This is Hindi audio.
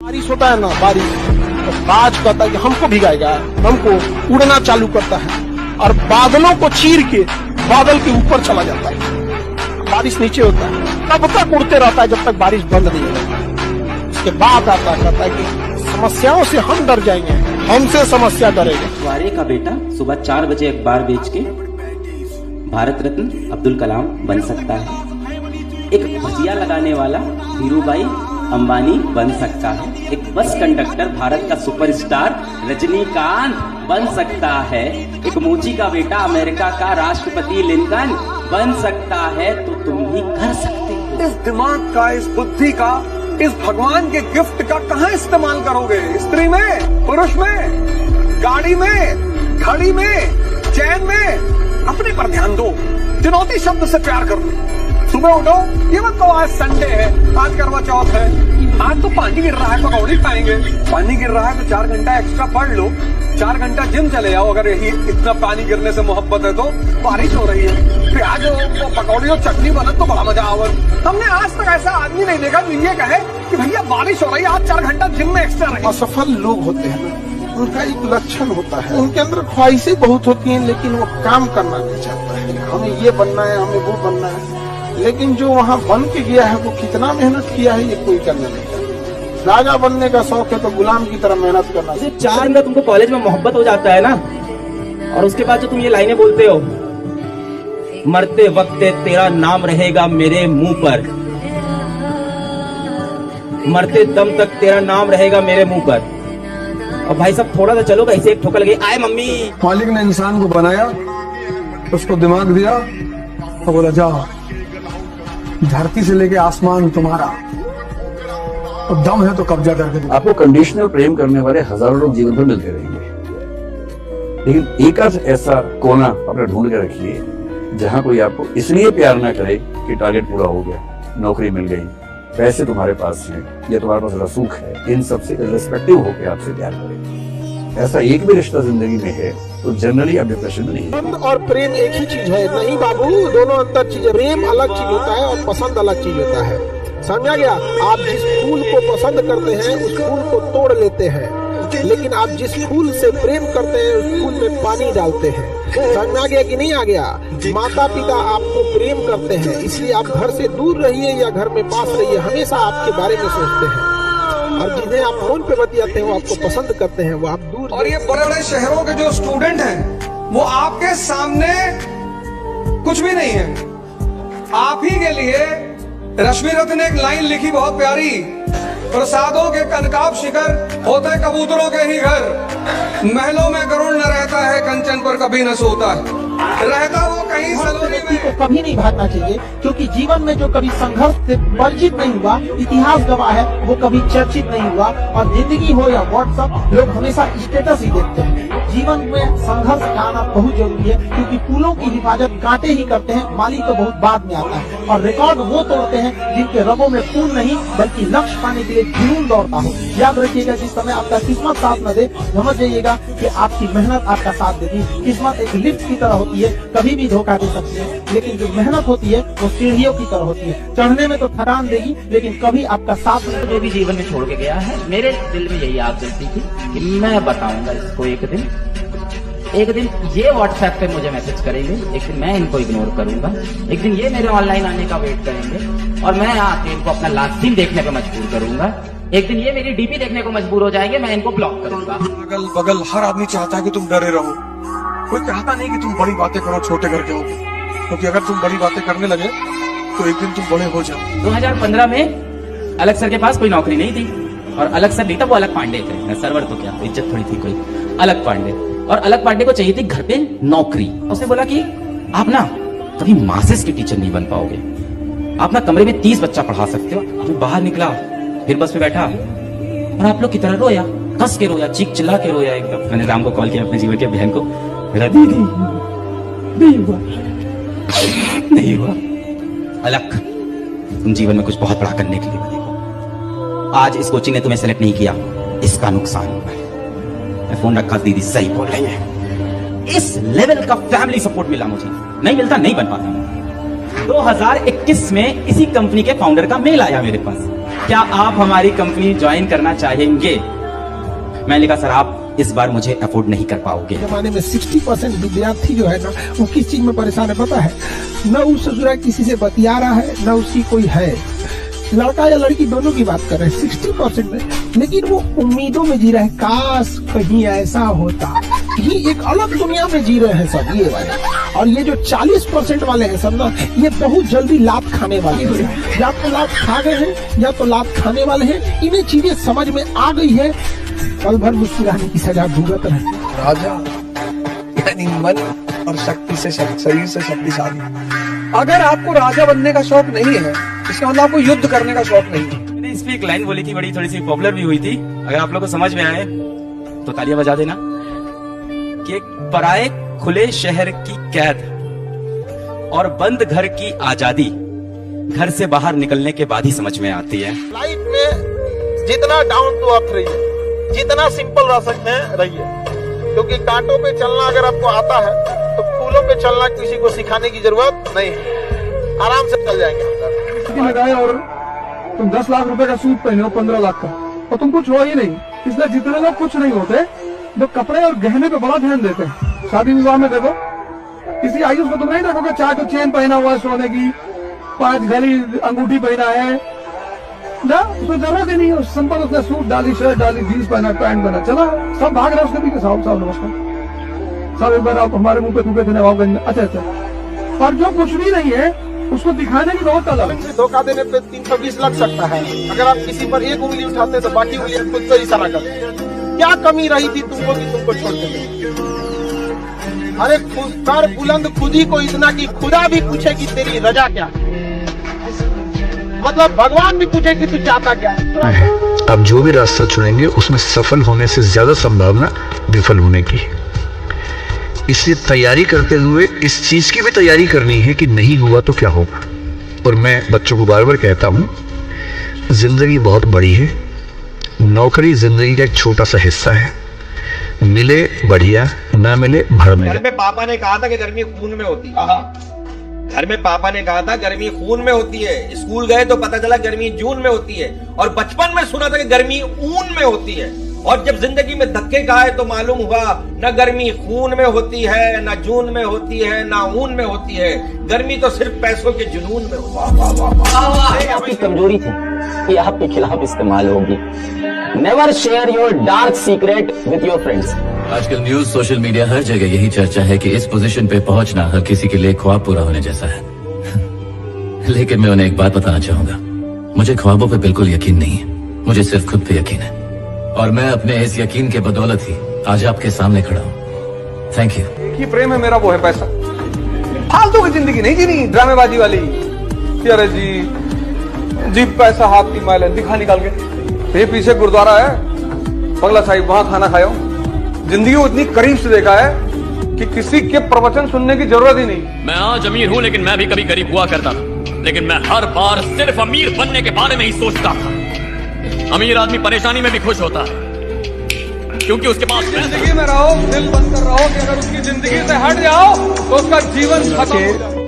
बारिश होता है ना, बारिश तो बाज कहता है कि हमको भिगाएगा, हमको उड़ना चालू करता है और बादलों को चीर के बादल के ऊपर चला जाता है। बारिश नीचे होता है, तब तक उड़ते रहता है जब तक बारिश बंद नहीं होता। उसके बाद आता कहता है कि समस्याओं से हम डर जाएंगे, हमसे समस्या डरेगा। वारे का बेटा सुबह 4 बजे अखबार बेच के भारत रत्न अब्दुल कलाम बन सकता है। एक भजिया लगाने वाला धीरूभाई अंबानी बन सकता है। एक बस कंडक्टर भारत का सुपरस्टार रजनीकांत बन सकता है। एक मोची का बेटा अमेरिका का राष्ट्रपति लिंकन बन सकता है। तो तुम भी कर सकते हो। इस दिमाग का, इस बुद्धि का, इस भगवान के गिफ्ट का कहाँ इस्तेमाल करोगे? स्त्री में, पुरुष में, गाड़ी में, घड़ी में, चैन में? अपने पर ध्यान दो। चुनौती शब्द से प्यार कर लो। सुबह उठो, ये मत कहो आज संडे है, आज करवा चौथ है, आज तो पानी गिर रहा है, पकौड़ी खाएंगे। पानी गिर रहा है तो 4 घंटा एक्स्ट्रा पढ़ लो, 4 घंटा जिम चले जाओ। अगर यही इतना पानी गिरने से मोहब्बत है तो बारिश हो रही है, प्याज और पकौड़ी और चटनी बने तो बड़ा मजा आवत। हमने आज तक ऐसा आदमी नहीं देखा जो ये कहे कि भैया बारिश हो रही है, आज 4 घंटा जिम में एक्स्ट्रा रहे। असफल लोग होते हैं, उनका एक लक्षण होता है, उनके अंदर ख्वाहिशें बहुत होती हैं लेकिन वो काम करना नहीं चाहता है। हमें ये बनना है, हमें वो बनना है, लेकिन जो वहाँ बन के गया है वो कितना मेहनत किया है ये कोई करना नहीं चाहता। राजा बनने का शौक है तो गुलाम की तरह मेहनत करना। 4 दिन तुमको कॉलेज में मोहब्बत हो जाता है ना, और उसके बाद जो तुम ये लाइनें बोलते हो, मरते वक्त तेरा नाम रहेगा मेरे मुंह पर, मरते दम तक तेरा नाम रहेगा मेरे मुंह पर। और भाई साहब थोड़ा सा चलो, ऐसे एक ठोकर लगे, आए मम्मी। मालिक ने इंसान को बनाया, उसको दिमाग दिया और बोला जाओ धरती से लेके आसमान तुम्हारा, और दम है तो कब्जा करके दो। आपको कंडीशनल प्रेम करने वाले हजारों लोग जीवन भर मिलते रहेंगे, लेकिन एक ऐसा कोना अपने ढूंढ के रखिए जहां कोई आपको इसलिए प्यार ना करे कि टारगेट पूरा हो गया, नौकरी मिल गई, पैसे तुम्हारे पास हैं, या तुम्हारे पास रसूख है, इन सबसे रिस्पेक्टिव होकर आपसे प्यार करे। ऐसा एक भी रिश्ता जिंदगी में है तो जनरली आप डिप्रेशन में नहीं। पसंद और प्रेम एक ही चीज है? नहीं बाबू, दोनों अंतर चीज है। प्रेम अलग चीज होता है और पसंद अलग चीज होता है, समझा गया? आप जिस फूल को पसंद करते हैं उस फूल को तोड़ लेते हैं, लेकिन आप जिस फूल से प्रेम करते हैं उस फूल में पानी डालते हैं। समझ में आ गया कि नहीं आ गया? माता पिता आपको प्रेम करते हैं, इसलिए आप घर से दूर रहिए या घर में पास रहिए, हमेशा आपके बारे में सोचते हैं। और जिन्हें आप फोन पे बतियाते हैं वो आपको पसंद करते हैं, वो आप दूर। और ये बड़े बड़े शहरों के जो स्टूडेंट हैं वो आपके सामने कुछ भी नहीं है। आप ही के लिए रश्मि रत्न ने एक लाइन लिखी बहुत प्यारी, प्रसादों के कनकाब शिखर होते कबूतरों के ही घर, महलों में गरुड़ न रहता है, कंचन पर कभी न सोता है, रहता वो कहीं सलोनी में। को कभी नहीं भागना चाहिए, क्योंकि जीवन में जो कभी संघर्ष से परिचित नहीं हुआ, इतिहास गवाह है, वो कभी चर्चित नहीं हुआ। और जिंदगी हो या व्हाट्सएप, लोग हमेशा स्टेटस ही देखते हैं। जीवन में संघर्ष आना बहुत जरूरी है, क्योंकि फूलों की हिफाजत कांटे ही करते हैं, माली तो बहुत बाद में आता है। और रिकॉर्ड वो तोड़ते हैं जिनके रगों में खून नहीं बल्कि लक्ष्य पाने के लिए जुनून दौड़ता हो। याद रखिएगा, जिस समय आपका किस्मत साथ न दे, समझ जाइएगा कि आपकी मेहनत आपका साथ देगी। किस्मत एक लिफ्ट की तरह होती है, कभी भी धोखा दे सकती है, लेकिन जो मेहनत होती है वो सीढ़ियों की तरह होती है। चढ़ने में तो थकान देगी लेकिन कभी आपका साथ नहीं। जो भी जीवन में छोड़ के गया है, मेरे दिल में यही आग जलती थी कि मैं बताऊंगा इसको। एक दिन ये व्हाट्सएप पे मुझे मैसेज करेंगे, एक दिन मैं इनको इग्नोर करूंगा, एक दिन ये मेरे ऑनलाइन आने का वेट करेंगे और मैं आके इनको अपना लास्ट सीन देखने पे मजबूर करूंगा। एक दिन ये मेरी डीपी देखने को मजबूर हो जाएंगे, मैं इनको ब्लॉक करूंगा। अगल बगल हर आदमी चाहता है कि तुम डरे रहो, कोई चाहता नहीं कि तुम बड़ी बातें करो छोटे करके हो, क्योंकि अगर तुम बड़ी बातें करने लगे तो एक दिन तुम बड़े हो जाओ। 2015 में अलग सर के पास कोई नौकरी नहीं थी, और अलग सर नहीं था, वो अलग पांडे थे। सर्वर तो क्या इज्जत थोड़ी थी, कोई अलग पांडे। और अलग पांडे को चाहिए थी घर पे नौकरी। उसने बोला कि आप ना कभी मासेस के टीचर नहीं बन पाओगे, आप ना कमरे में 30 बच्चा पढ़ा सकते हो। तो बाहर निकला, फिर बस पे बैठा और आप लोग की तरह रोया, कस के रोया, चीख चिल्ला के रोया एकदम। मैंने राम को कॉल किया, अपने जीवन के बहन को, मेरा दीदी नहीं हुआ, नहीं हुआ। अलग, तुम जीवन में कुछ बहुत बड़ा करने के लिए बने हो। आज इस कोचिंग ने तुम्हें सेलेक्ट नहीं किया, इसका नुकसान हुआ है। मैं फोन रखा, दीदी सही बोल रही है। इस लेवल का फैमिली सपोर्ट मिला मुझे, नहीं मिलता नहीं बन पाता। 2021 में इसी कंपनी के फाउंडर का मेल आया मेरे पास, क्या आप हमारी कंपनी ज्वाइन करना चाहेंगे? मैंने लिखा सर आप इस बार मुझे अफोर्ड नहीं कर पाओगे। जमाने में 60% विद्यार्थी जो है ना, वो किस चीज में परेशान है पता है? न उस जो है किसी से बतिया रहा है, न उसकी कोई है, लड़का या लड़की दोनों की बात कर रहे हैं 60% में, लेकिन वो उम्मीदों में जी रहे हैं, काश कहीं ऐसा होता। ये एक अलग दुनिया में जी रहे हैं सब ये वाले। और ये जो 40% वाले हैं सब ना, ये बहुत जल्दी लात खाने वाले हैं। या तो लात खा गए हैं या तो लात खाने वाले हैं। इन्हें चीजें समझ में आ गई है, पल भर मुस्कुराने की सजा भुगत रहे। राजा यानी मन और शक्ति से शरीर से शक्तिशाली। अगर आपको राजा बनने का शौक नहीं है, इसका मतलब आपको युद्ध करने का शौक नहीं है। मैंने इस पे एक लाइन बोली थी, बड़ी थोड़ी सी पॉपुलर भी हुई थी। अगर आप लोग को समझ में आए तो तालियां बजा देना। कि एक पराए खुले शहर की कैद और बंद घर की आजादी घर से बाहर निकलने के बाद ही समझ में आती है। लाइफ में जितना डाउन टू अर्थ रहिए, जितना सिंपल रह सकते हैं रहिए, क्योंकि कांटों पे चलना अगर आपको आता है तो फूलों पे चलना किसी को सिखाने की जरूरत नहीं है, आराम से चल जाएंगे। लगाए और तुम 10 लाख रुपए का सूट पहने हो 15 लाख का, और तुम कुछ हो ही नहीं। इसलिए जितने लोग कुछ नहीं होते, जो कपड़े और गहने पे बड़ा ध्यान देते हैं। शादी विवाह में देखो, किसी आयुष को तुम नहीं देखोगे 4 तो चेन पहना हुआ है सोने की, 5 घड़ी अंगूठी पहना है ना, उसमें जरूरत ही नहीं है। सिंपल उसने सूट डाली, शर्ट डाली, जीन्स पहना, पैंट पहना, चला। सब भाग रहे उसके पीछे, साहब साहब नमस्कार साहब, एक बार आप हमारे मुंह पे थूके थे नवाबगंज। अच्छा अच्छा, पर जो कुछ भी नहीं है उसको दिखाने की बहुत तलब है। धोखा देने पे 320 लग सकता है। अगर आप किसी पर एक उंगली उठाते तो बाकी उंगली खुद से इशारा करते। क्या कमी रही थी तुमको कि तुमको छोड़ते थे? अरे कर बुलंद खुदी को इतना कि खुदा भी पूछे कि तेरी रजा क्या, मतलब भगवान भी पूछे कि तू चाहता क्या। आप जो भी रास्ता चुनेंगे उसमें सफल होने से ज्यादा संभावना विफल होने की। इसलिए तैयारी करते हुए इस चीज की भी तैयारी करनी है कि नहीं हुआ तो क्या होगा। और मैं बच्चों को बार बार कहता हूं, जिंदगी बहुत बड़ी है, नौकरी जिंदगी का एक छोटा सा हिस्सा है। मिले बढ़िया, ना मिले भर में। घर में पापा ने कहा था कि गर्मी खून में होती है। घर में पापा ने कहा था गर्मी खून में होती है। स्कूल गए तो पता चला गर्मी जून में होती है। और बचपन में सुना था कि गर्मी ऊन में होती है। और जब जिंदगी में धक्के खाए तो मालूम हुआ न गर्मी खून में होती है, न जून में होती है, न ऊन में होती है। गर्मी तो सिर्फ पैसों के जुनून में होती है। आपकी कमजोरी थी ये आपके खिलाफ इस्तेमाल होगी। Never share your dark secret with your friends. आजकल न्यूज, सोशल मीडिया, हर जगह यही चर्चा है कि इस पोजीशन पे पहुंचना हर किसी के लिए ख्वाब पूरा होने जैसा है। लेकिन मैं उन्हें एक बात बताना चाहूंगा, मुझे ख्वाबों पे बिल्कुल यकीन नहीं है, मुझे सिर्फ खुद पे यकीन है। और मैं अपने इस यकीन के बदौलत ही आज आपके सामने खड़ा हूँ। Thank you. एक ही प्रेम है मेरा, वो है पैसा। फालतू की जिंदगी नहीं जीनी, ड्रामेबाजी वाली। अरे जी पैसा हाथ की मैल है, दिखा निकाल के। ये पीछे गुरुद्वारा है बंगला साहिब, वहां खाना खाया हूं। जिंदगी को इतनी करीब से देखा है कि किसी के प्रवचन सुनने की जरूरत ही नहीं। मैं आज अमीर हूं, लेकिन मैं भी कभी गरीब हुआ करता था। लेकिन मैं हर बार सिर्फ अमीर बनने के बारे में ही सोचता था। अमीर आदमी परेशानी में भी खुश होता है, क्योंकि उसके पास जिंदगी में रहो, दिल बंद कर रहो कि अगर उसकी जिंदगी से हट जाओ तो उसका जीवन खत्म हो जाए।